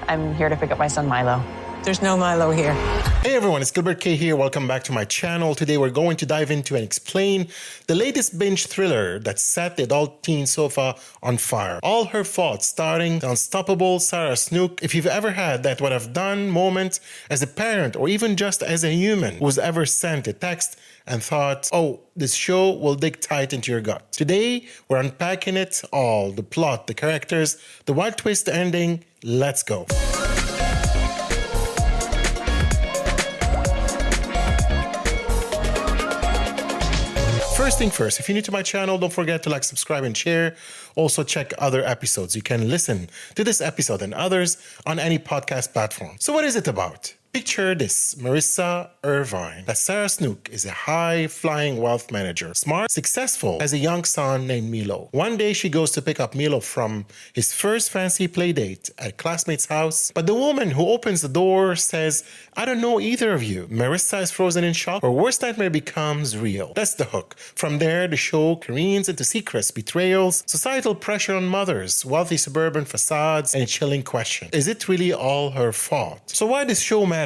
I'm here to pick up my son, Milo. There's no Milo here. Hey everyone, it's Gilbert.K here. Welcome back to my channel. Today we're going to dive into and explain the latest binge thriller that set the adult teen sofa on fire. All Her Fault, starring the unstoppable Sarah Snook. If you've ever had that what I've done moment as a parent or even just as a human who's ever sent a text and thought, oh, this show will dig tight into your gut. Today, we're unpacking it all, the plot, the characters, the wild twist ending. Let's go. First thing first, if you're new to my channel, don't forget to like, subscribe, and share. Also, check other episodes. You can listen to this episode and others on any podcast platform. So what is it about? Picture this, Marissa Irvine. That Sarah Snook is a high-flying wealth manager, smart, successful, has a young son named Milo. One day she goes to pick up Milo from his first fancy play date at a classmate's house, but the woman who opens the door says, I don't know either of you. Marissa is frozen in shock. Her worst nightmare becomes real. That's the hook. From there, the show careens into secrets, betrayals, societal pressure on mothers, wealthy suburban facades, and a chilling question. Is it really all her fault? So why does show matters?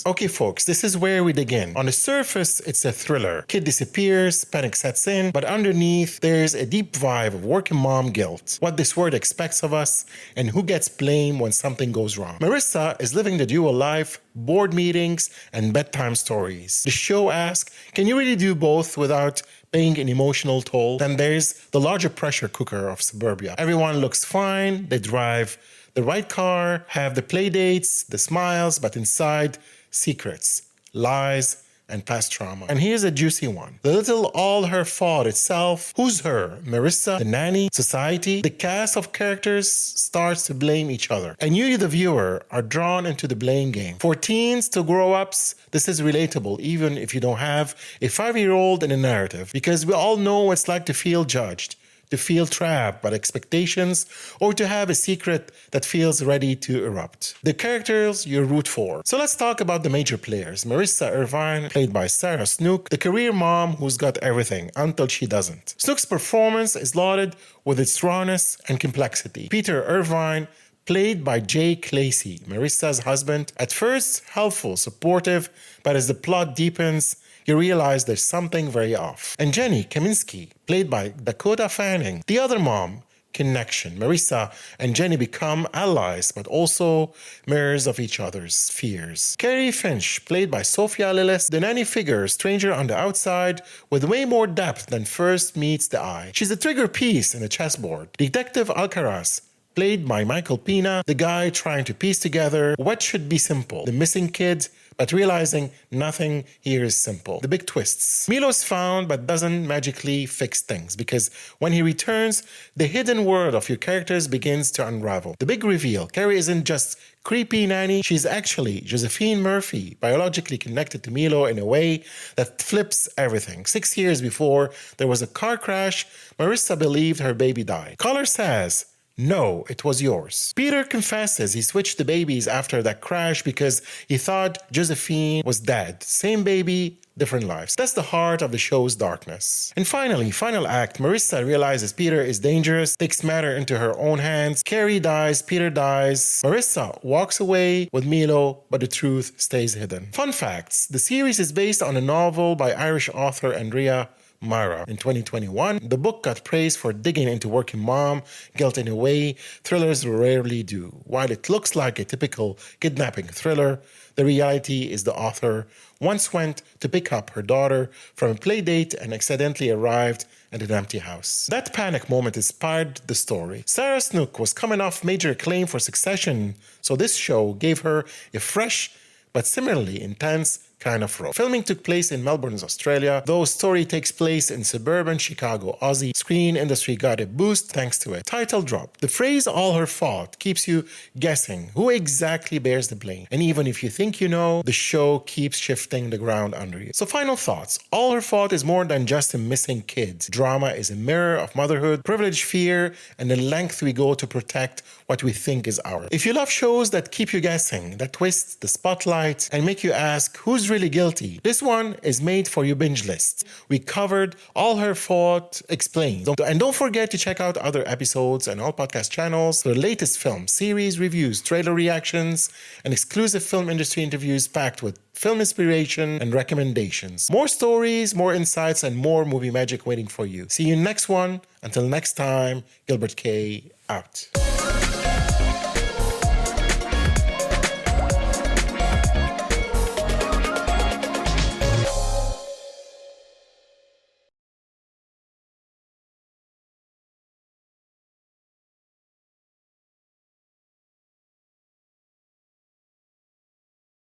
Okay folks, this is where we dig in. On the surface, it's a thriller. Kid disappears, panic sets in, but underneath, there's a deep vibe of working mom guilt, what this world expects of us, and who gets blamed when something goes wrong. Marissa is living the dual life, board meetings, and bedtime stories. The show asks, can you really do both without paying an emotional toll? Then there's the larger pressure cooker of suburbia. Everyone looks fine, they drive the right car, have the play dates, the smiles, but inside, secrets, lies, and past trauma. And here's a juicy one. The little All Her Fault itself. Who's her? Marissa, the nanny, society? The cast of characters starts to blame each other. And you, the viewer, are drawn into the blame game. For teens to grow-ups, this is relatable, even if you don't have a 5-year-old in a narrative. Because we all know what it's like to feel judged, to feel trapped by expectations, or to have a secret that feels ready to erupt. The characters you root for. So let's talk about the major players. Marissa Irvine, played by Sarah Snook, the career mom who's got everything until she doesn't. Snook's performance is lauded with its rawness and complexity. Peter Irvine, played by Jake Lacey, Marissa's husband, at first helpful, supportive, but as the plot deepens, you realize there's something very off. And Jenny Kaminsky, played by Dakota Fanning, the other mom, connection. Marissa and Jenny become allies, but also mirrors of each other's fears. Carrie Finch, played by Sophia Lillis, the nanny figure, stranger on the outside, with way more depth than first meets the eye. She's a trigger piece in the chessboard. Detective Alcaraz, played by Michael Pena, the guy trying to piece together what should be simple, the missing kid, but realizing nothing here is simple. The big twists. Milo's found but doesn't magically fix things, because when he returns, the hidden world of your characters begins to unravel. The big reveal, Carrie isn't just creepy nanny, she's actually Josephine Murphy, biologically connected to Milo in a way that flips everything. 6 years before there was a car crash, Marissa believed her baby died. Caller says, no, it was yours. Peter confesses he switched the babies after that crash because he thought Josephine was dead. Same baby, different lives. That's the heart of the show's darkness. And finally, final act, Marissa realizes Peter is dangerous, takes matter into her own hands. Carrie dies, Peter dies. Marissa walks away with Milo, but the truth stays hidden. Fun facts, the series is based on a novel by Irish author Andrea Myra. In 2021, the book got praised for digging into working mom guilt in a way thrillers rarely do. While it looks like a typical kidnapping thriller, the reality is the author once went to pick up her daughter from a play date and accidentally arrived at an empty house. That panic moment inspired the story. Sarah Snook was coming off major acclaim for Succession, so this show gave her a fresh but similarly intense kind of role. Filming took place in Melbourne, Australia, though story takes place in suburban Chicago, Aussie. Screen industry got a boost thanks to it. Title drop. The phrase all her fault keeps you guessing who exactly bears the blame. And even if you think you know, the show keeps shifting the ground under you. So final thoughts. All Her Fault is more than just a missing kid. Drama is a mirror of motherhood, privilege, fear, and the length we go to protect what we think is ours. If you love shows that keep you guessing, that twist the spotlight and make you ask who's really guilty, this one is made for your binge list. We covered All Her Fault Explained. And don't forget to check out other episodes and all podcast channels for the latest film, series, reviews, trailer reactions, and exclusive film industry interviews packed with film inspiration and recommendations. More stories, more insights, and more movie magic waiting for you. See you next one. Until next time, Gilbert.K out.